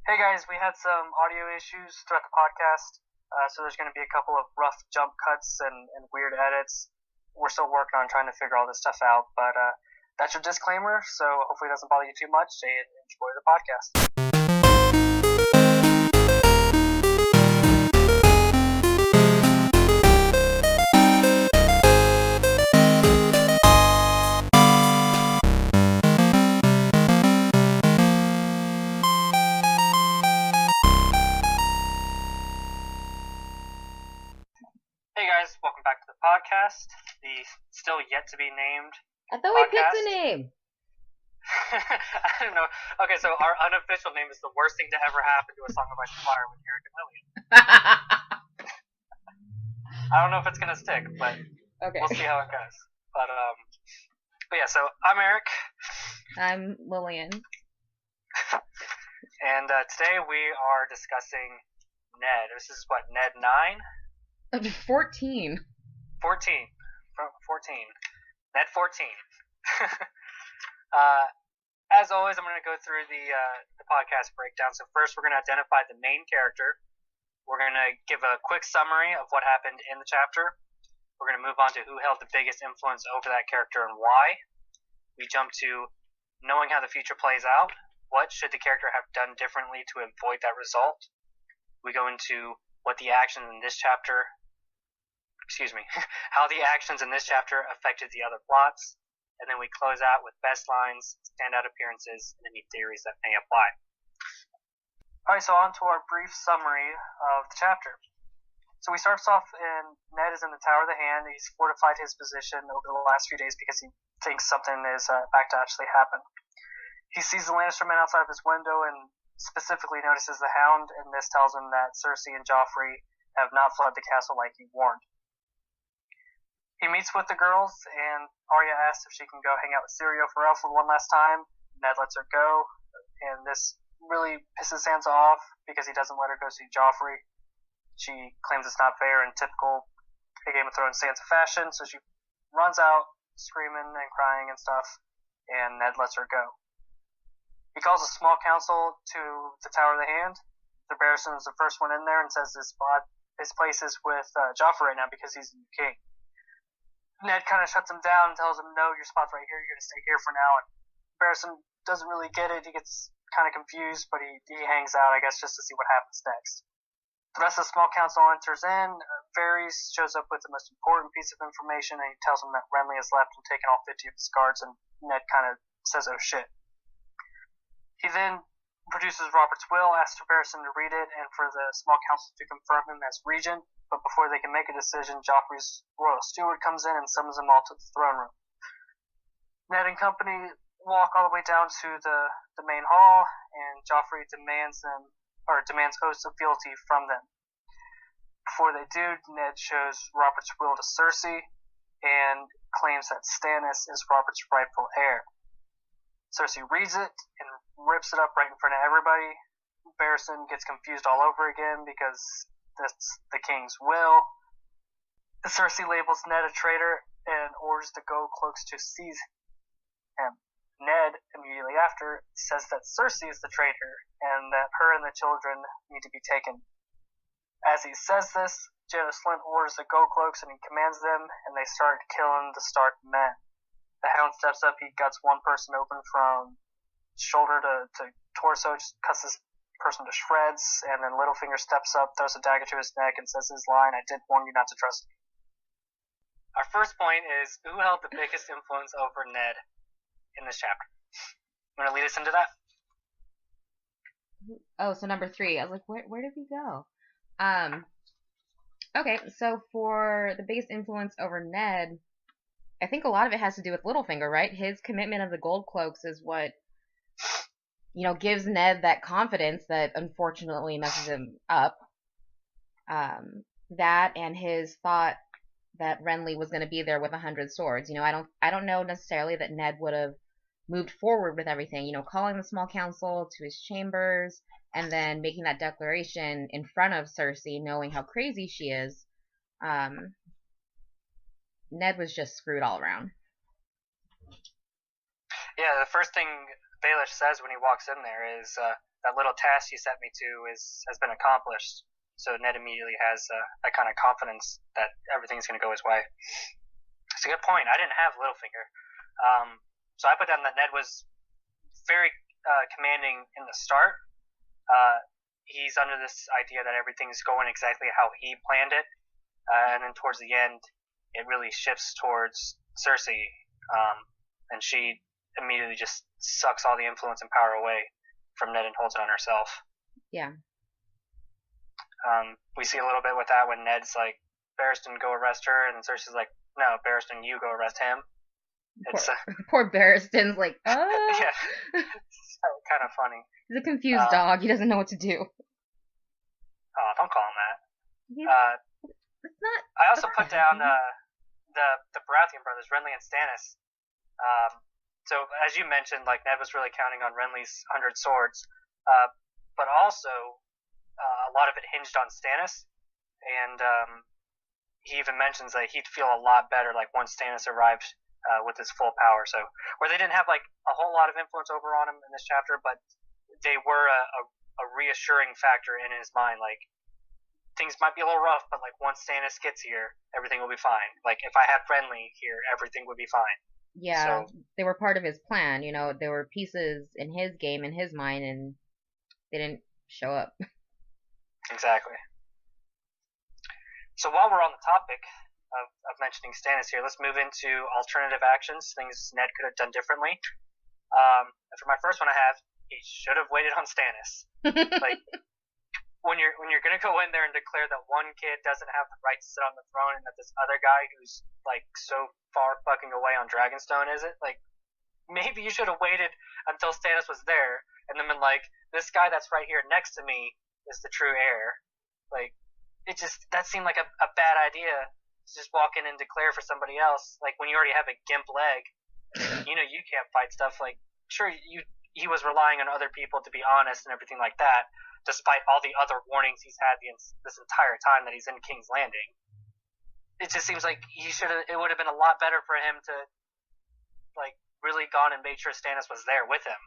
Hey guys, we had some audio issues throughout the podcast, so there's going to be a couple of rough jump cuts and weird edits. We're still working on trying to figure all this stuff out, but that's your disclaimer, so hopefully it doesn't bother you too much, and enjoy the podcast. Hey guys, welcome back to the podcast, the still yet to be named I thought we podcast. picked a name. I don't know. Okay, so our unofficial name is The Worst Thing to Ever Happen to a Song of Ice and Fire with Arik and Lillian. I don't know if it's going to stick, but Okay. we'll see how it goes. But yeah, so I'm Arik. I'm Lillian. And today we are discussing Ned. This is what, Ned 9? 14. 14. 14. Ned 14. As always, I'm going to go through the podcast breakdown. So first, we're going to identify the main character. We're going to give a quick summary of what happened in the chapter. We're going to move on to who held the biggest influence over that character and why. We jump to knowing how the future plays out. What should the character have done differently to avoid that result? We go into what the actions in this chapter, how the actions in this chapter affected the other plots, and then we close out with best lines, standout appearances, and any theories that may apply. Alright, so on to our brief summary of the chapter. So we start off and Ned is in the Tower of the Hand. He's fortified his position over the last few days because he thinks something is about to actually happen. He sees the Lannister men outside of his window and specifically notices the Hound, and this tells him that Cersei and Joffrey have not fled the castle like he warned. He meets with the girls, and Arya asks if she can go hang out with Syrio for one last time. Ned lets her go, and this really pisses Sansa off because he doesn't let her go see Joffrey. She claims it's not fair in typical Game of Thrones Sansa fashion, so she runs out screaming and crying and stuff, and Ned lets her go. He calls a small council to the Tower of the Hand. The Barristan is the first one in there and says his place is with Joffrey right now because he's the new king. Ned kind of shuts him down and tells him, no, your spot's right here, you're going to stay here for now. And Barristan doesn't really get it. He gets kind of confused, but he hangs out, I guess, just to see what happens next. The rest of the small council enters in. Varys shows up with the most important piece of information, and he tells him that Renly has left and taken all 50 of his guards, and Ned kind of says, oh shit. He then produces Robert's will, asks Barristan to read it, and for the small council to confirm him as regent, but before they can make a decision, Joffrey's royal steward comes in and summons them all to the throne room. Ned and company walk all the way down to the main hall, and Joffrey demands oaths of fealty from them. Before they do, Ned shows Robert's will to Cersei, and claims that Stannis is Robert's rightful heir. Cersei reads it and rips it up right in front of everybody. Barristan gets confused all over again because that's the king's will. Cersei labels Ned a traitor and orders the Gold Cloaks to seize him. Ned, immediately after, says that Cersei is the traitor and that her and the children need to be taken. As he says this, Janos Slynt orders the Gold Cloaks and he commands them, and they start killing the Stark men. The Hound steps up, he guts one person open from shoulder to torso, just cuts this person to shreds, and then Littlefinger steps up, throws a dagger to his neck, and says his line, I did warn you not to trust me. Our first point is, who held the biggest influence over Ned in this chapter? You want to lead us into that? Oh, so number 3. I was like, where did we go? Okay, so for the biggest influence over Ned, I think a lot of it has to do with Littlefinger, right? His commitment of the Gold Cloaks is what, gives Ned that confidence that unfortunately messes him up. That and his thought that Renly was going to be there with 100 swords. I don't know necessarily that Ned would have moved forward with everything. Calling the small council to his chambers and then making that declaration in front of Cersei, knowing how crazy she is. Ned was just screwed all around. Yeah, the first thing Baelish says when he walks in there is, that little task you sent me to has been accomplished. So Ned immediately has that kind of confidence that everything's going to go his way. It's a good point. I didn't have Littlefinger. So I put down that Ned was very commanding in the start. He's under this idea that everything's going exactly how he planned it. And then towards the end, it really shifts towards Cersei. And she immediately just sucks all the influence and power away from Ned and holds it on herself. Yeah. We see a little bit with that when Ned's like, Barristan, go arrest her, and Cersei's like, no, Barristan, you go arrest him. Poor Barristan's like, oh. Yeah. It's kind of funny. He's a confused dog. He doesn't know what to do. Oh, don't call him that. It's not. I also put down the Baratheon brothers, Renly and Stannis. So as you mentioned, like Ned was really counting on Renly's 100 swords, but also a lot of it hinged on Stannis, and he even mentions that he'd feel a lot better like once Stannis arrived with his full power. So where they didn't have like a whole lot of influence over on him in this chapter, but they were a reassuring factor in his mind. Like things might be a little rough, but like once Stannis gets here, everything will be fine. Like if I had Renly here, everything would be fine. Yeah, so, they were part of his plan. You know, there were pieces in his game, in his mind, and they didn't show up. Exactly. So while we're on the topic of mentioning Stannis here, let's move into alternative actions, things Ned could have done differently. For my first one, I have he should have waited on Stannis. Like when you're gonna go in there and declare that one kid doesn't have the right to sit on the throne, and that this other guy who's like so far fucking away on Dragonstone is it? Like maybe you should have waited until Stannis was there, and then been like, this guy that's right here next to me is the true heir. Like that seemed like a bad idea to just walk in and declare for somebody else. Like when you already have a gimp leg, you know you can't fight stuff. Like sure he was relying on other people to be honest and everything like that, despite all the other warnings he's had this entire time that he's in King's Landing. It just seems like it would have been a lot better for him to like really gone and made sure Stannis was there with him.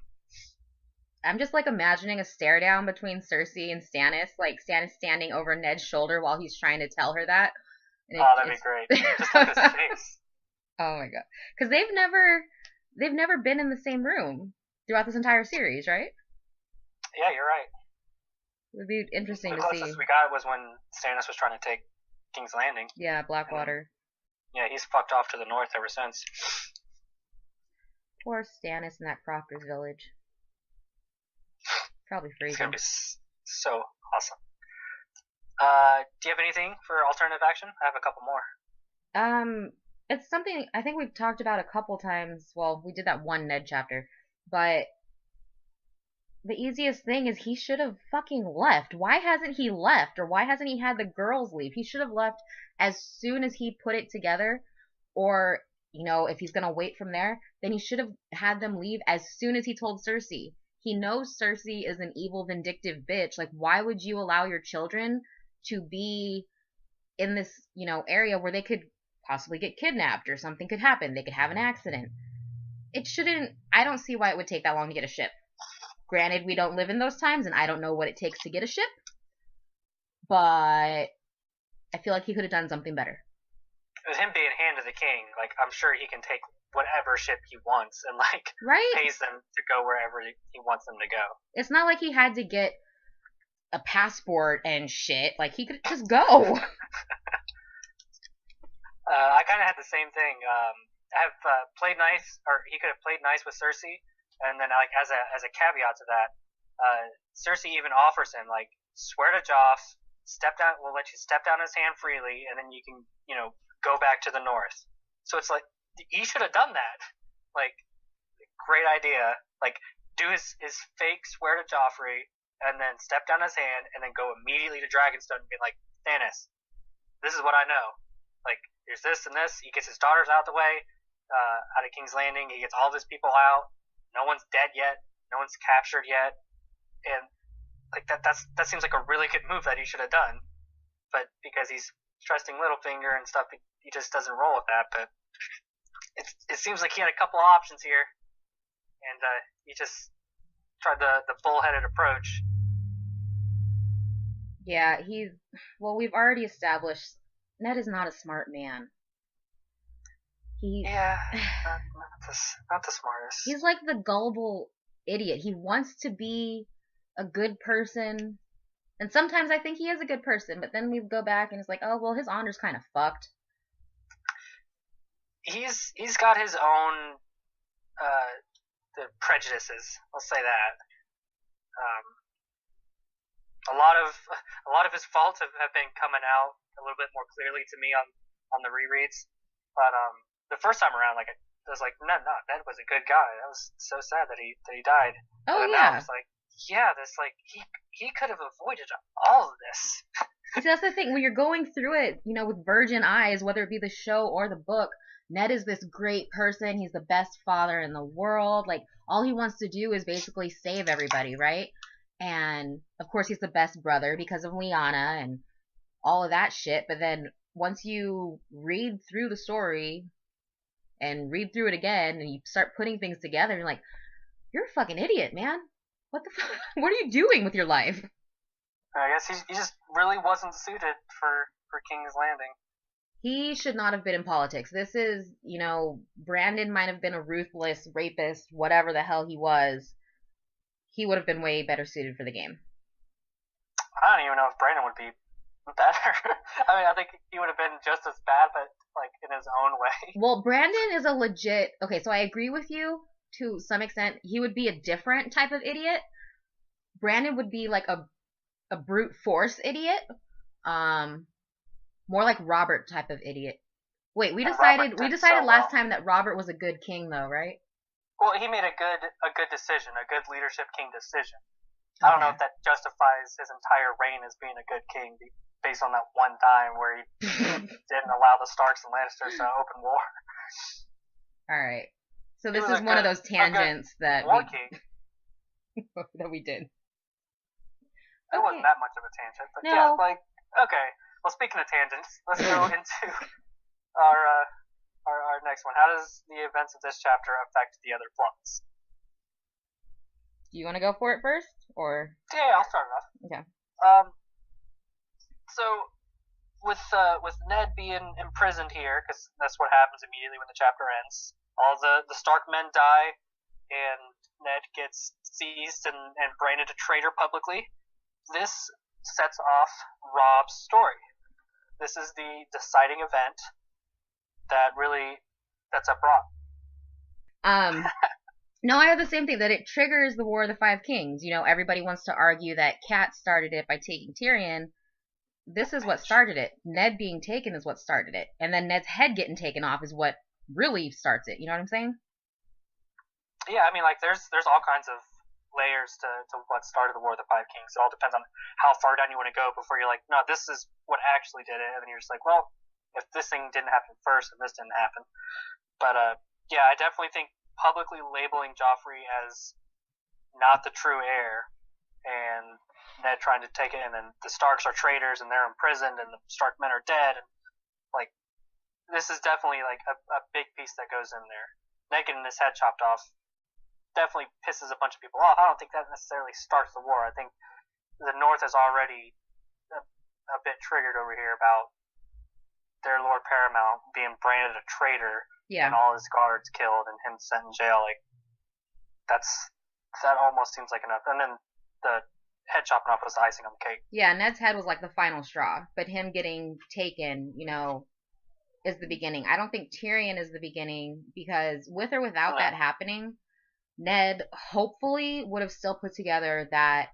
I'm just like imagining a stare down between Cersei and Stannis, like Stannis standing over Ned's shoulder while he's trying to tell her that. And that'd be great. Just look at his face. Oh my god, because they've never been in the same room throughout this entire series, right? Yeah, you're right. It would be interesting to see. The closest we got was when Stannis was trying to take King's Landing. Yeah, Blackwater. Yeah, he's fucked off to the north ever since. Poor Stannis in that Crofter's village. Probably freezing. It's gonna be so awesome. Do you have anything for alternative action? I have a couple more. It's something I think we've talked about a couple times. Well, we did that one Ned chapter, but the easiest thing is he should have fucking left. Why hasn't he left? Or why hasn't he had the girls leave? He should have left as soon as he put it together. Or, you know, if he's gonna wait from there, then he should have had them leave as soon as he told Cersei. He knows Cersei is an evil, vindictive bitch. Like, why would you allow your children to be in this, you know, area where they could possibly get kidnapped or something could happen? They could have an accident. It shouldn't. I don't see why it would take that long to get a ship. Granted, we don't live in those times, and I don't know what it takes to get a ship. But I feel like he could have done something better. With him being hand of the king, like, I'm sure he can take whatever ship he wants and, like, right? pays them to go wherever he wants them to go. It's not like he had to get a passport and shit. Like, he could just go. I kind of had the same thing. I have played nice, or he could have played nice with Cersei, and then, like, as a caveat to that, Cersei even offers him, like, swear to Joff, we'll let you step down his hand freely, and then you can, you know, go back to the north. So it's like, he should have done that. Like, great idea. Like, do his fake swear to Joffrey, and then step down his hand, and then go immediately to Dragonstone and be like, Stannis, this is what I know. Like, here's this and this. He gets his daughters out the way, out of King's Landing. He gets all of his people out. No one's dead yet. No one's captured yet. And, like, that seems like a really good move that he should have done. But because he's trusting Littlefinger and stuff, he just doesn't roll with that. But it seems like he had a couple of options here, and he just tried the bullheaded approach. Yeah, we've already established Ned is not a smart man. Not the smartest. He's like the gullible idiot. He wants to be a good person, and sometimes I think he is a good person, but then we go back and it's like, oh well, his honor's kind of fucked. He's got his own the prejudices. I'll say that. A lot of his faults have been coming out a little bit more clearly to me on the rereads, but the first time around, like I was like, no, Ned was a good guy. That was so sad that he died. Oh and yeah. Now it's like, yeah, this like he could have avoided all of this. See, that's the thing when you're going through it, you know, with virgin eyes, whether it be the show or the book. Ned is this great person. He's the best father in the world. Like all he wants to do is basically save everybody, right? And of course he's the best brother because of Lyanna and all of that shit. But then once you read through the story and read through it again and you start putting things together, you're like, you're a fucking idiot, man. What the fuck? What are you doing with your life? I guess he just really wasn't suited for King's Landing. He should not have been in politics. This is, you know, Brandon might have been a ruthless rapist, whatever the hell he was. He would have been way better suited for the game. I don't even know if Brandon would be better. I mean, I think he would have been just as bad, but like in his own way. Well, Brandon is a legit... Okay, so I agree with you to some extent. He would be a different type of idiot. Brandon would be like a brute force idiot. More like Robert type of idiot. Wait, we decided last time that Robert was a good king, though, right? Well, he made a good decision, a good leadership king decision. Okay. I don't know if that justifies his entire reign as being a good king, based on that one time where he didn't allow the Starks and Lannisters to open war. All right, so this is one of those tangents that we did. It wasn't that much of a tangent, but no. Yeah, like okay. Well, speaking of tangents, let's go into our next one. How does the events of this chapter affect the other plots? Do you want to go for it first, or? Yeah, I'll start it off. Okay. So with Ned being imprisoned here, because that's what happens immediately when the chapter ends. All the Stark men die, and Ned gets seized and branded a traitor publicly. This sets off Robb's story. This is the deciding event that really sets up Robb. No, I have the same thing, that it triggers the War of the Five Kings. You know, everybody wants to argue that Cat started it by taking Tyrion. This is what started it. Ned being taken is what started it. And then Ned's head getting taken off is what really starts it. You know what I'm saying? Yeah, I mean, like, there's all kinds of layers to what started the War of the Five Kings. It all depends on how far down you want to go before you're like, no, this is what actually did it. And then you're just like, well, if this thing didn't happen first and this didn't happen. But, yeah, I definitely think publicly labeling Joffrey as not the true heir and Ned trying to take it, and then the Starks are traitors and they're imprisoned and the Stark men are dead, and like, this is definitely like a big piece that goes in there. Ned getting his head chopped off definitely pisses a bunch of people off. I don't think that necessarily starts the war. I think the North is already a bit triggered over here about their Lord Paramount being branded a traitor, and all his guards killed and him sent in jail. Like, that almost seems like enough. And then the head chopping off was the icing on the cake. Yeah, Ned's head was like the final straw, but him getting taken, you know, is the beginning. I don't think Tyrion is the beginning, because with or without that happening, Ned hopefully would have still put together that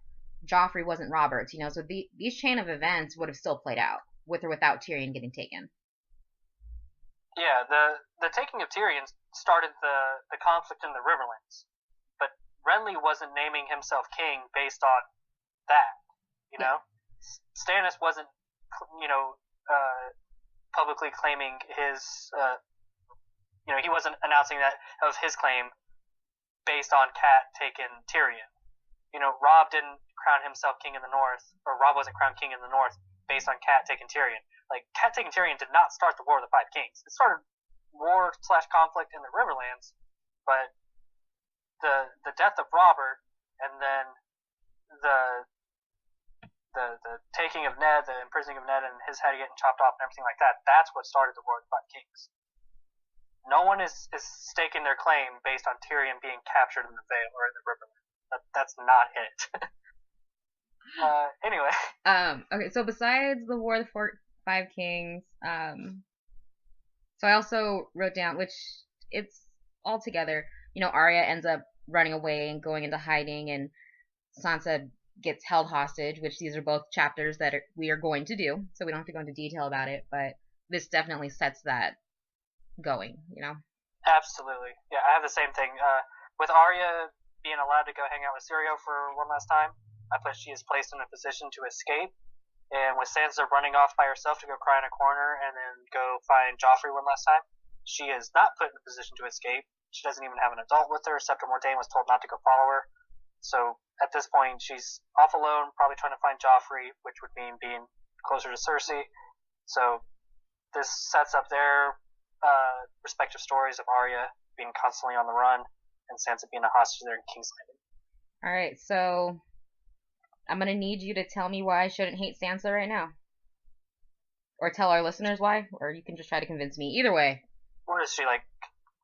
Joffrey wasn't Robert's, you know, so these chain of events would have still played out, with or without Tyrion getting taken. Yeah, the taking of Tyrion started the conflict in the Riverlands, but Renly wasn't naming himself king based on that, you know? Stannis wasn't, you know, publicly claiming his, you know, he wasn't announcing that of his claim based on Cat taking Tyrion. You know, Robb didn't crown himself king in the North, or Robb wasn't crowned king in the North based on Cat taking Tyrion. Like, Cat taking Tyrion did not start the War of the Five Kings. It started war/conflict in the Riverlands, but the death of Robert and then the taking of Ned, the imprisoning of Ned, and his head getting chopped off and everything like that. That's what started the War of the Five Kings. No one is staking their claim based on Tyrion being captured in the Vale or in the River. That's not it. Anyway. Okay, so besides the War of the Five Kings, so I also wrote down, which it's all together, Arya ends up running away and going into hiding, and Sansa gets held hostage, which these are both chapters that we are going to do, so we don't have to go into detail about it, but this definitely sets that going, Absolutely. Yeah, I have the same thing. With Arya being allowed to go hang out with Syrio for one last time, I put she is placed in a position to escape, and with Sansa running off by herself to go cry in a corner and then go find Joffrey one last time, she is not put in a position to escape. She doesn't even have an adult with her. Septa Mordain was told not to go follow her. So at this point, she's off alone, probably trying to find Joffrey, which would mean being closer to Cersei. So this sets up their respective stories of Arya being constantly on the run and Sansa being a hostage there in King's Landing. All right, so I'm going to need you to tell me why I shouldn't hate Sansa right now. Or tell our listeners why, or you can just try to convince me. Either way. What is she, like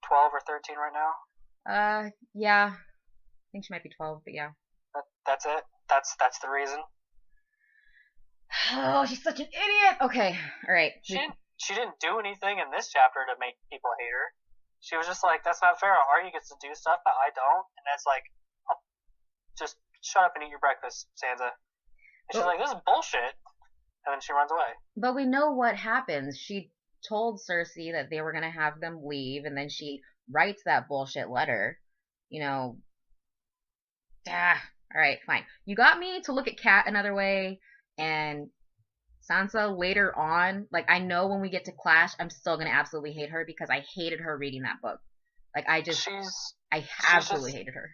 12 or 13 right now? Yeah. I think she might be 12, but yeah. That's it? That's the reason? Oh, she's such an idiot! Okay, alright. She didn't do anything in this chapter to make people hate her. She was just like, that's not fair. Arya gets to do stuff, but I don't. And that's like, just shut up and eat your breakfast, Sansa. And she's like, this is bullshit. And then she runs away. But we know what happens. She told Cersei that they were going to have them leave, and then she writes that bullshit letter. Alright, fine. You got me to look at Cat another way, and Sansa later on, like, I know when we get to Clash, I'm still going to absolutely hate her because I hated her reading that book. Like, I absolutely hated her.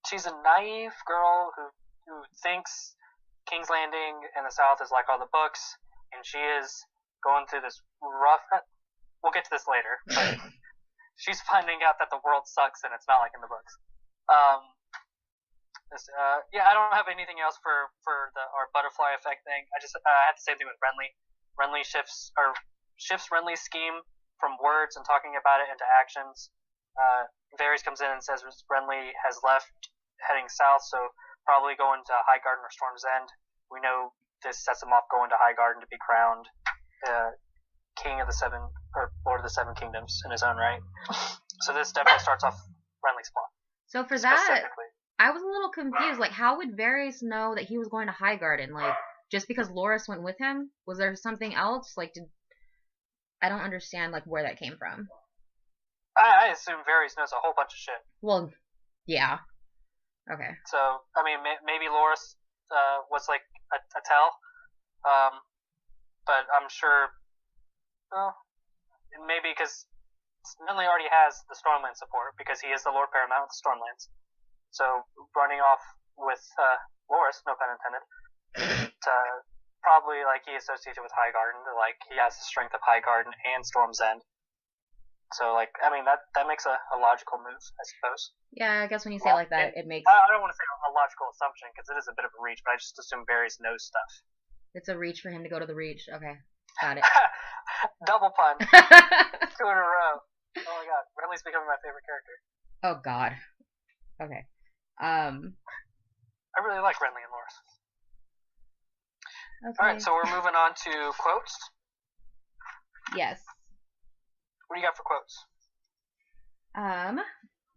She's a naive girl who thinks King's Landing in the South is like all the books, and she is going through this rough... We'll get to this later, but she's finding out that the world sucks and it's not like in the books. I don't have anything else for our butterfly effect thing. I had the same thing with Renly. Renly shifts Renly's scheme from words and talking about it into actions. Varys comes in and says Renly has left, heading south, so probably going to Highgarden or Storm's End. We know this sets him off going to Highgarden to be crowned King of the Seven, or Lord of the Seven Kingdoms in his own right. So this definitely starts off Renly's plot. So for that, I was a little confused. Like, how would Varys know that he was going to Highgarden? Like, just because Loras went with him? Was there something else? Like, I don't understand, like, where that came from. I assume Varys knows a whole bunch of shit. Well, yeah. Okay. So, I mean, maybe Loras was, like, a tell. But I'm sure... Well, maybe because Renly already has the Stormland support, because he is the Lord Paramount of the Stormlands. So, running off with Loras, no pun intended, to probably, like, he associated with Highgarden, like, he has the strength of Highgarden and Storm's End. So, like, I mean, that makes a logical move, I suppose. Yeah, I guess when you say it like that, it makes... I don't want to say a logical assumption, because it is a bit of a reach, but I just assume Varys knows stuff. It's a reach for him to go to the reach. Okay, got it. Double pun. 2 in a row. Oh my god, Renly's becoming my favorite character. Oh god. Okay. I really like Renly and Loras. Okay. Alright, so we're moving on to quotes. Yes. What do you got for quotes?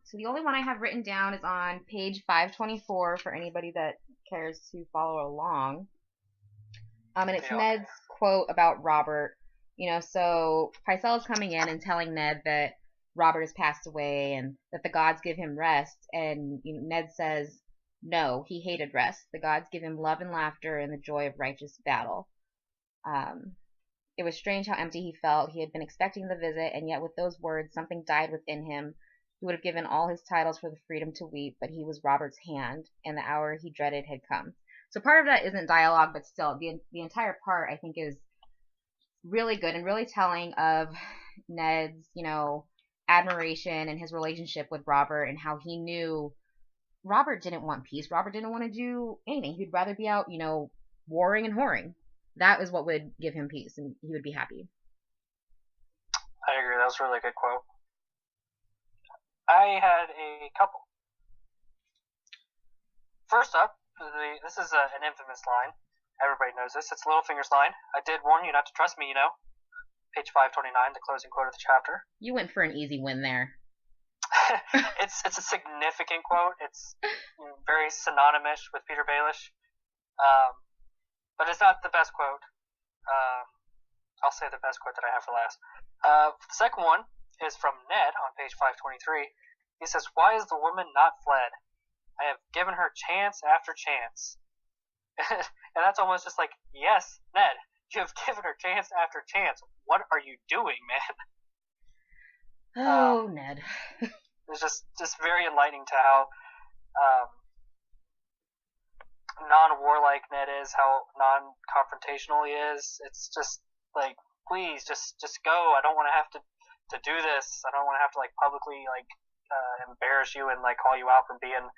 So the only one I have written down is on page 524 for anybody that cares to follow along. And it's Ned's quote about Robert. So Pycella's coming in and telling Ned that Robert has passed away and that the gods give him rest. And Ned says, no, he hated rest. The gods give him love and laughter and the joy of righteous battle. It was strange how empty he felt. He had been expecting the visit, and yet with those words, something died within him. He would have given all his titles for the freedom to weep, but he was Robert's hand, and the hour he dreaded had come. So part of that isn't dialogue, but still, the entire part, I think, is really good and really telling of Ned's, admiration and his relationship with Robert and how he knew Robert didn't want peace. Robert didn't want to do anything. He'd rather be out, warring and whoring. That is what would give him peace, and he would be happy. I agree. That was a really good quote. I had a couple. First up, this is an infamous line. Everybody knows this. It's Littlefinger's line. I did warn you not to trust me, Page 529, the closing quote of the chapter. You went for an easy win there. It's a significant quote. It's very synonymous with Peter Baelish. But it's not the best quote. I'll say the best quote that I have for last. The second one is from Ned on page 523. He says, "Why is the woman not fled? I have given her chance after chance." And that's almost just like, yes, Ned, you have given her chance after chance. What are you doing, man? Oh, Ned. It's just very enlightening to how non-warlike Ned is, how non-confrontational he is. It's just like, please, just go. I don't want to have to do this. I don't want to have to publicly embarrass you and call you out for being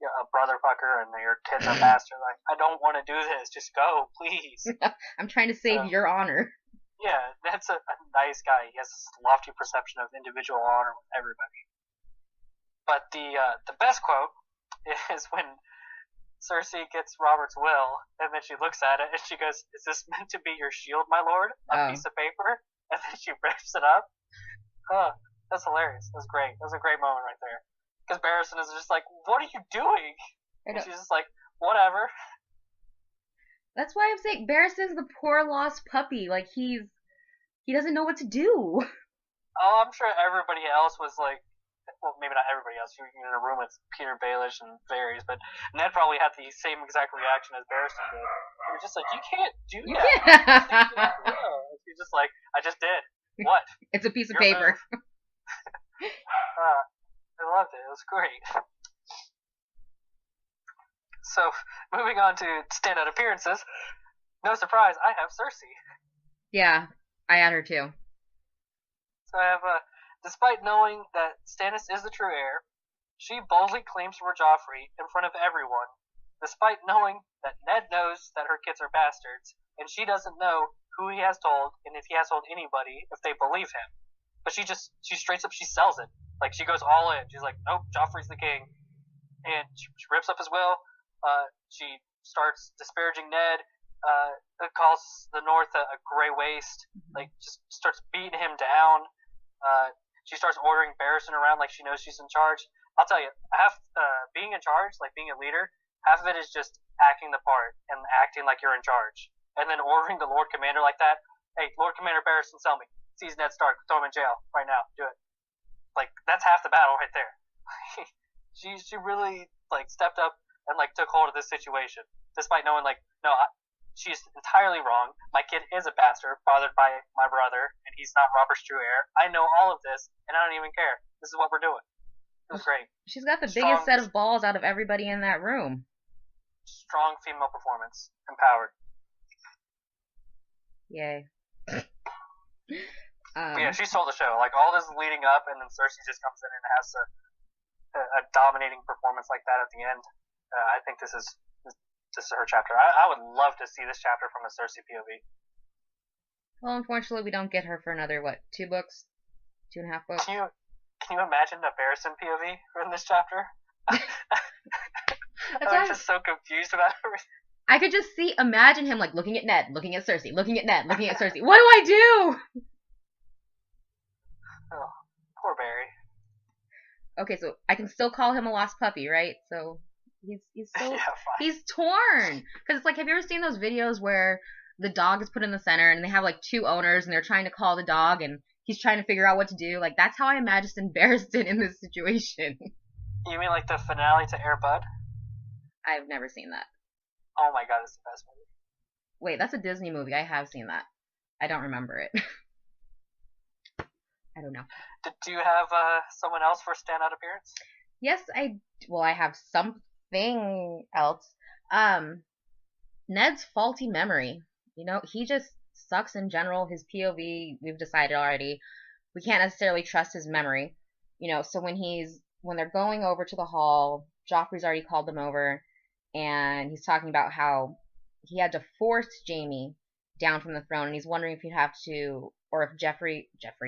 a brother fucker and your kid's a bastard. I don't want to do this. Just go, please. I'm trying to save your honor. Yeah, that's a nice guy. He has this lofty perception of individual honor with everybody. But the best quote is when Cersei gets Robert's will, and then she looks at it and she goes, "Is this meant to be your shield, my lord? A piece of paper?" And then she rips it up. That's hilarious. That's great. That was a great moment right there. Because Barristan is just like, "What are you doing?" And she's just like, "Whatever." That's why I'm saying Barristan's the poor lost puppy. He doesn't know what to do. Oh, I'm sure everybody else was like, well, maybe not everybody else. You're in a room with Peter Baelish and Varys, but Ned probably had the same exact reaction as Barristan did. You're just like, you can't do that. He's just like, I just did. What? It's a piece of paper. I loved it. It was great. So, moving on to standout appearances. No surprise, I have Cersei. Yeah, I had her too. So I have, despite knowing that Stannis is the true heir, she boldly claims for Joffrey in front of everyone, despite knowing that Ned knows that her kids are bastards, and she doesn't know who he has told, and if he has told anybody, if they believe him. But she straight up, she sells it. She goes all in. She's like, nope, Joffrey's the king. And she rips up his will. She starts disparaging Ned, calls the North a gray waste, just starts beating him down. She starts ordering Barristan around like she knows she's in charge. I'll tell you, being in charge, being a leader, half of it is just acting the part and acting like you're in charge. And then ordering the Lord Commander like that, "Hey, Lord Commander Barristan, sell me. Seize Ned Stark, throw him in jail right now, do it." That's half the battle right there. She really, stepped up and, took hold of this situation, despite knowing, no, she's entirely wrong. My kid is a bastard, fathered by my brother, and he's not Robert's true heir. I know all of this, and I don't even care. This is what we're doing. It was great. She's got the biggest set of balls out of everybody in that room. Strong female performance. Empowered. Yay. Yeah, she stole the show. All this is leading up, and then Cersei just comes in and has a dominating performance like that at the end. I think this is her chapter. I would love to see this chapter from a Cersei POV. Well, unfortunately, we don't get her for another, 2 books? 2.5 books? Can you imagine a Barristan POV in this chapter? I'm just so confused about everything. I could just imagine him looking at Ned, looking at Cersei, looking at Ned, looking at Cersei. What do I do? Oh, poor Barry. Okay, so I can still call him a lost puppy, right? So he's still yeah, fine. He's torn. Because it's have you ever seen those videos where the dog is put in the center and they have 2 owners and they're trying to call the dog and he's trying to figure out what to do? That's how I imagine Barristan in this situation. You mean the finale to Air Bud? I've never seen that. Oh my god, it's the best movie. Wait, that's a Disney movie. I have seen that. I don't remember it. I don't know. Do you have someone else for standout appearance? Yes, I have something else. Ned's faulty memory. He just sucks in general. His POV, we've decided already. We can't necessarily trust his memory. So when they're going over to the hall Joffrey's already called them over, and he's talking about how he had to force Jaime down from the throne, and he's wondering if he'd have to, or if Joffrey would,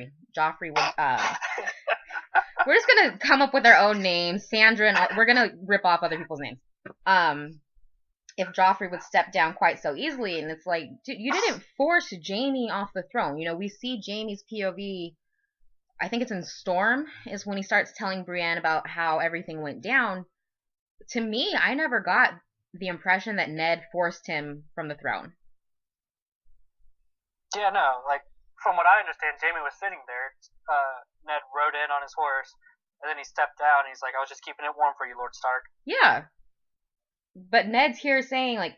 we're just gonna come up with our own names, Sandra, and we're gonna rip off other people's names. If Joffrey would step down quite so easily, and it's like, dude, you didn't force Jaime off the throne. You know, we see Jaime's POV, I think it's in Storm, is when he starts telling Brienne about how everything went down. To me, I never got the impression that Ned forced him from the throne. Yeah, no, like, from what I understand, Jaime was sitting there, Ned rode in on his horse, and then he stepped down, and he's like, I was just keeping it warm for you, Lord Stark. Yeah. But Ned's here saying, like,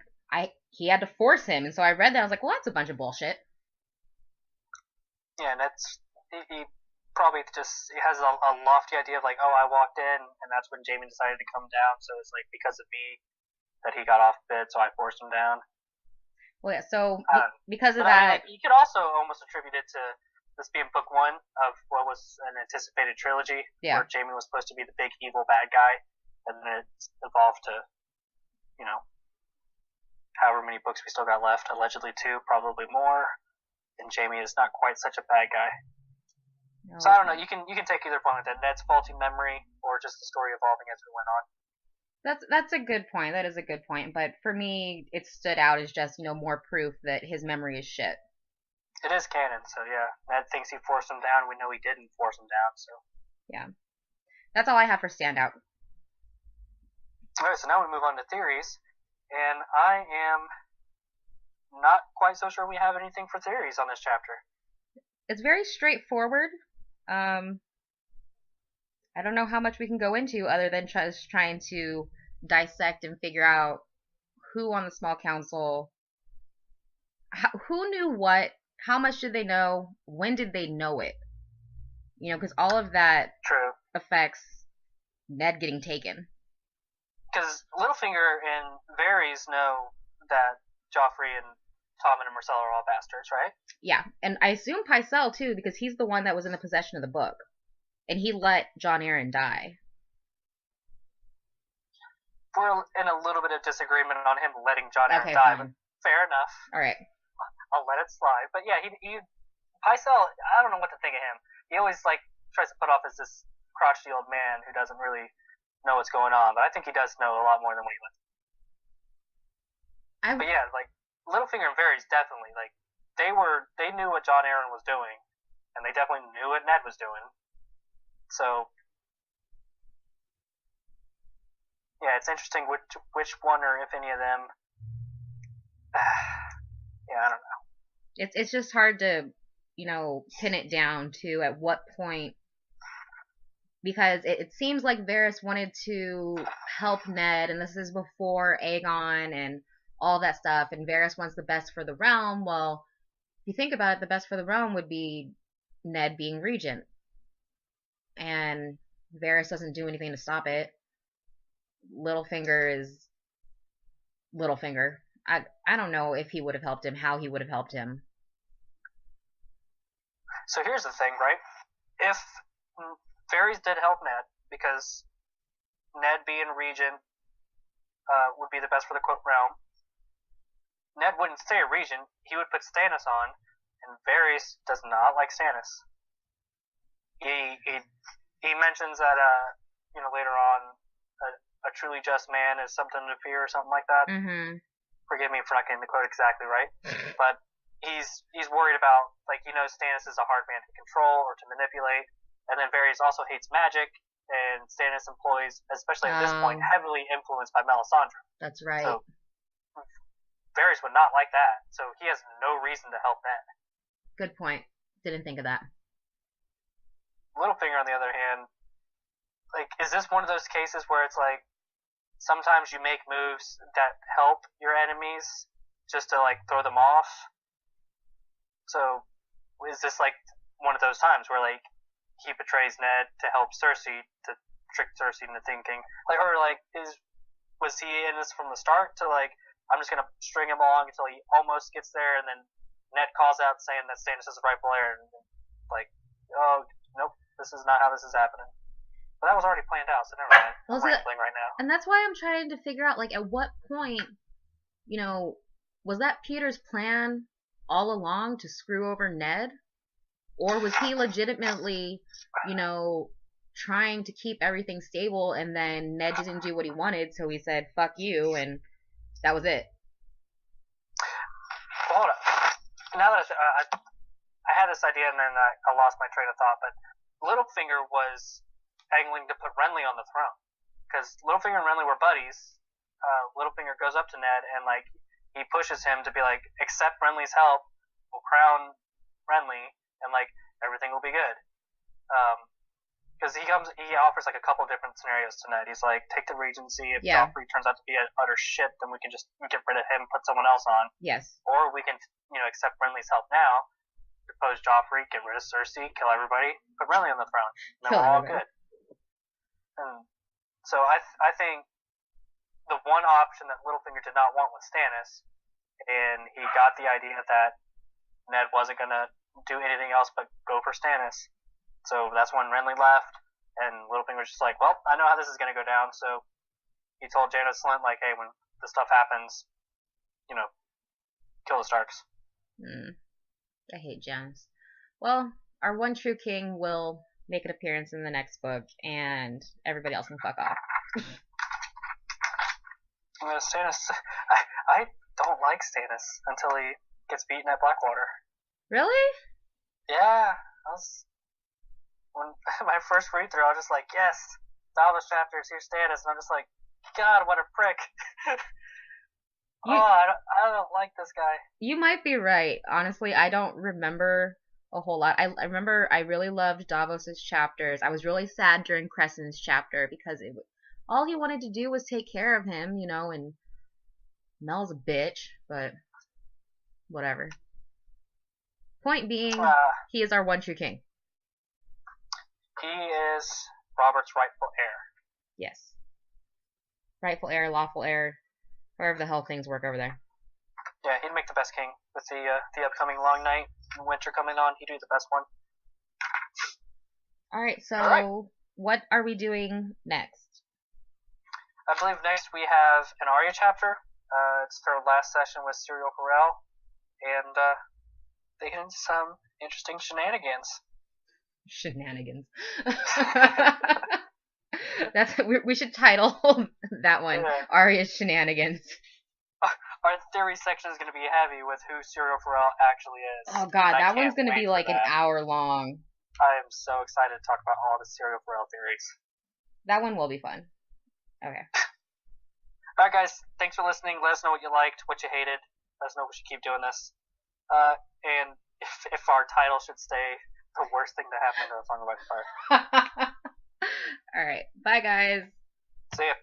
he had to force him, and so I read that, I was like, well, that's a bunch of bullshit. Yeah, Ned's, he probably just, he has a lofty idea of, like, oh, I walked in, and that's when Jaime decided to come down, so it's, like, because of me that he got off bid, so I forced him down. Well, yeah, so because of I that... mean, you could also almost attribute it to this being book one of what was an anticipated trilogy, where Jaime was supposed to be the big evil bad guy, and then it evolved to, you know, however many books we still got left, allegedly 2, probably more, and Jaime is not quite such a bad guy. No, so I don't know, you can take either point with that, Ned's faulty memory, or just the story evolving as we went on. That's a good point. That is a good point. But for me, it stood out as just, you know, more proof that his memory is shit. It is canon, so yeah. Ned thinks he forced him down. We know he didn't force him down, so. Yeah. That's all I have for standout. Alright, so now we move on to theories. And I am not quite so sure we have anything for theories on this chapter. It's very straightforward. I don't know how much we can go into other than just trying to dissect and figure out who on the small council, who knew what, how much did they know, when did they know it? You know, because all of that affects Ned getting taken. Because Littlefinger and Varys know that Joffrey and Tom and Marcel are all bastards, right? Yeah, and I assume Pycelle too, because he's the one that was in the possession of the book. And he let Jon Arryn die. We're in a little bit of disagreement on him letting Jon Arryn die, but fair enough. All right. I'll let it slide. But yeah, he Pycelle, I don't know what to think of him. He always, like, tries to put off as this crotchety old man who doesn't really know what's going on, but I think he does know a lot more than what he lets. But yeah, like, Littlefinger and Varys definitely, like, they knew what Jon Arryn was doing, and they definitely knew what Ned was doing. So, yeah, it's interesting which one or if any of them. Yeah, I don't know. It's just hard to, you know, pin it down to at what point, because it seems like Varys wanted to help Ned, and this is before Aegon and all that stuff, and Varys wants the best for the realm. Well, if you think about it, the best for the realm would be Ned being regent. And Varys doesn't do anything to stop it. Littlefinger is Littlefinger. I don't know if he would have helped him, how he would have helped him. So here's the thing, right? If Varys did help Ned, because Ned being regent would be the best for the realm, Ned wouldn't stay a regent. He would put Stannis on, and Varys does not like Stannis. He mentions that you know, later on a truly just man is something to fear or something like that. Mm-hmm. Forgive me for not getting the quote exactly right, but he's worried about, like, you know, Stannis is a hard man to control or to manipulate, and then Varys also hates magic, and Stannis employs, especially at this point, heavily influenced by Melisandre. That's right. So Varys would not like that, so he has no reason to help Ned. Good point. Didn't think of that. Littlefinger, on the other hand, like, is this one of those cases where it's like, sometimes you make moves that help your enemies just to, like, throw them off? So, is this, like, one of those times where, like, he betrays Ned to help Cersei, to trick Cersei into thinking, like, or, like, was he in this from the start to, like, I'm just gonna string him along until he almost gets there, and then Ned calls out saying that Stannis is the rightful heir, and, like, oh, nope, this is not how this is happening. But that was already planned out, so never mind. Well, I'm rambling right now. And that's why I'm trying to figure out, like, at what point, you know, was that Peter's plan all along to screw over Ned? Or was he legitimately, you know, trying to keep everything stable, and then Ned didn't do what he wanted, so he said, fuck you, and that was it? Well, hold up. Now that I had this idea, and then I lost my train of thought, but Littlefinger was angling to put Renly on the throne. Because Littlefinger and Renly were buddies. Littlefinger goes up to Ned, and, like, he pushes him to be like, accept Renly's help, we'll crown Renly, and, like, everything will be good. Because he offers, like, a couple of different scenarios to Ned. He's like, take the Regency. If Joffrey turns out to be an utter shit, then we can just get rid of him, put someone else on. Yes. Or we can, accept Renly's help now, depose Joffrey, get rid of Cersei, kill everybody, put Renly on the throne. And then we're all good. And so I think the one option that Littlefinger did not want was Stannis, and he got the idea that Ned wasn't going to do anything else but go for Stannis. So that's when Renly left, and Littlefinger was just like, well, I know how this is going to go down, so he told Janos Slynt, like, hey, when this stuff happens, kill the Starks. I hate Janos. Well, our one true king will make an appearance in the next book, and everybody else can fuck off. Stannis, I don't like Stannis until he gets beaten at Blackwater. Really? Yeah, when my first read through, I was just like, yes, Davos chapters, here's Stannis, and I'm just like, God, what a prick. I don't like this guy. You might be right. Honestly, I don't remember a whole lot. I remember I really loved Davos's chapters. I was really sad during Cressen's chapter because all he wanted to do was take care of him, and Mel's a bitch, but whatever. Point being, he is our one true king. He is Robert's rightful heir. Yes. Rightful heir, lawful heir, however the hell things work over there. Yeah, he'd make the best king. With the upcoming long night and winter coming on, he'd do the best one. Alright, so what are we doing next? I believe next we have an Arya chapter. It's their last session with Syrio Forel, and they get into some interesting shenanigans. Shenanigans. We should title that one Arya's Shenanigans. Our theory section is going to be heavy with who Syrio Forel actually is. Oh god, that one's going to be like an hour long. I am so excited to talk about all the Syrio Forel theories. That one will be fun. Okay. Alright guys, thanks for listening. Let us know what you liked, what you hated. Let us know if we should keep doing this. And if our title should stay the worst thing to happen to A Song of Ice and Fire. Alright, bye guys. See ya.